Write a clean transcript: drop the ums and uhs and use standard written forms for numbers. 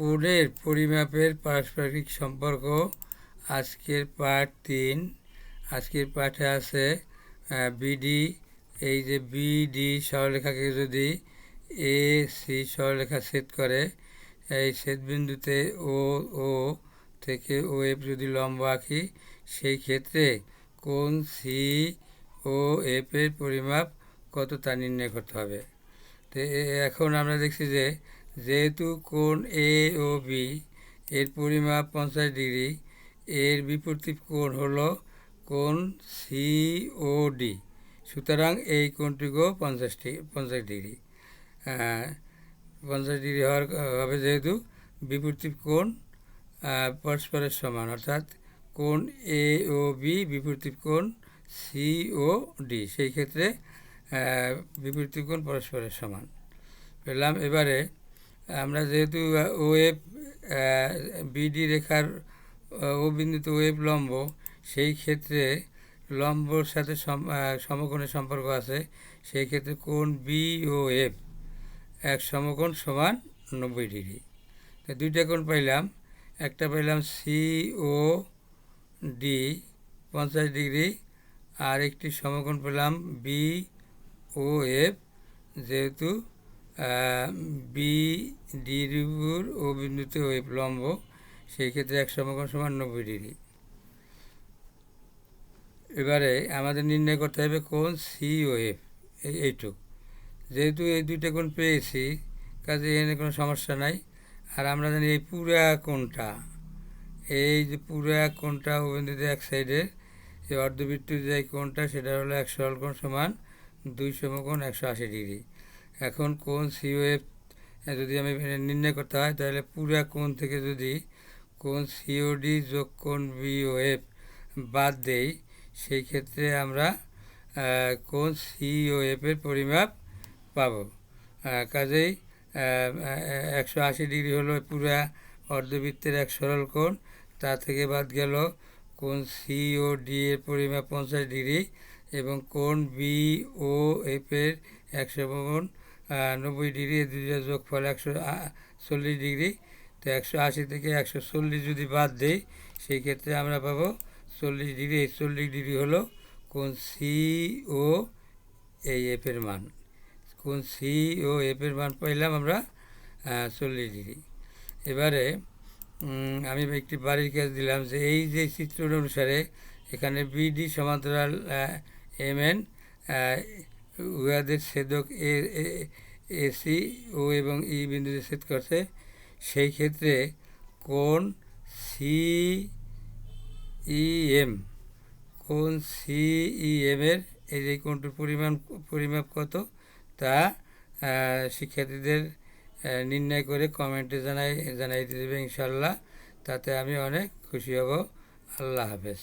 কোণের পরিমাপের পারস্পরিক সম্পর্ক। আজকের পাঠ 3। আজকের পাঠে আছে বিডি। এই যে বিডি সরলরেখাকে যদি এ সি সরলরেখা ছেদ করে, এই ছেদবিন্দুতে ও ও থেকে ও এফ যদি লম্ব আঁকি, সেই ক্ষেত্রে কোণ সি ও এফ এর পরিমাপ কত তা নির্ণয় করতে হবে। তো এখন আমরা দেখছি যে যেহেতু কোণ এ ও বি এর পরিমাপ 50 ডিগ্রি, এর বিপরীত কোণ হলো কোণ সি ও ডি, সুতরাং এই কোণটিকেও 50 ডিগ্রি 50 ডিগ্রি হবে, যেহেতু বিপরীত কোণ পরস্পরের সমান, অর্থাৎ কোণ এ ও বি বিপরীত কোণ সি ও ডি, সেই ক্ষেত্রে বিপরীত কোণ পরস্পরের সমান পেলাম। এবারে আমরা যেহেতু ও এফ বিডি রেখার ও বিন্দুতে ও এফ লম্ব, সেই ক্ষেত্রে লম্বর সাথে সমকোণের সম্পর্ক আছে। সেই ক্ষেত্রে কোণ বি ও এফ এক সমকোণ সমান 90 ডিগ্রি। তো দুইটা কোণ পাইলাম, একটা পাইলাম সি ও ডি 50 ডিগ্রি, আর একটি সমকোণ পেলাম বি ও এফ, যেহেতু বি ডির উপর ও বিন্দুতে ও এফ লম্ব, সেই ক্ষেত্রে এক সমকোণ সমান 90 ডিগ্রি। এবারে আমাদের নির্ণয় করতে হবে কোণ সি ও এফ, এইটুক। যেহেতু এই দুইটা কোণ পেয়েছি, কাজে এখানে কোনো সমস্যা নাই। আর আমরা জানি এই পুরা কোণটা, এই যে পুরা কোণটা ও বিন্দুতে এক সাইডের এই অর্ধবৃত্তের যে কোণটা, সেটা হলো এক সরল কোণ সমান 2 সমকোণ 180 ডিগ্রি। এখন কোণ সি ও এফ যদি আমি নির্ণয় করতে হয়, তাহলে পুরা কোণ থেকে যদি কোণ সিওডি যোগ কোণ বিওএফ বাদ দেই, সেই ক্ষেত্রে আমরা কোণ সিওএফ এর পরিমাপ পাব। কাজেই 180 ডিগ্রি হলো পুরা অর্ধবৃত্তের এক সরল কোণ, তা থেকে বাদ গেল কোণ সিওডি এর পরিমাপ 50 ডিগ্রি এবং কোণ বিওএফ এর 190 ডিগ্রি, দুইটা যোগফল 140 ডিগ্রি। তো 180 থেকে 140 যদি বাদ দেই, সেই ক্ষেত্রে আমরা পাবো 40 ডিগ্রি। এই 40 ডিগ্রি হলো কোণ সি ও এই এফ এর মান। কোণ সি ও এফ এর মান পাইলাম আমরা 40 ডিগ্রি। এবারে আমি একটি বাড়ির কাজ দিলাম যে এই যে চিত্র অনুসারে এখানে বিডি সমান্তরাল এম এন, উহাদের ছেদক এসি ও এবং ই বিন্দুতে ছেদ করছে, সেই ক্ষেত্রে কোণ সিইএম এর এই যে কোণটির পরিমাপ কত তা শিক্ষার্থীদের নির্ণয় করে কমেন্টে জানাই দেবে ইনশাল্লাহ। তাতে আমি অনেক খুশি হব। আল্লাহ হাফেজ।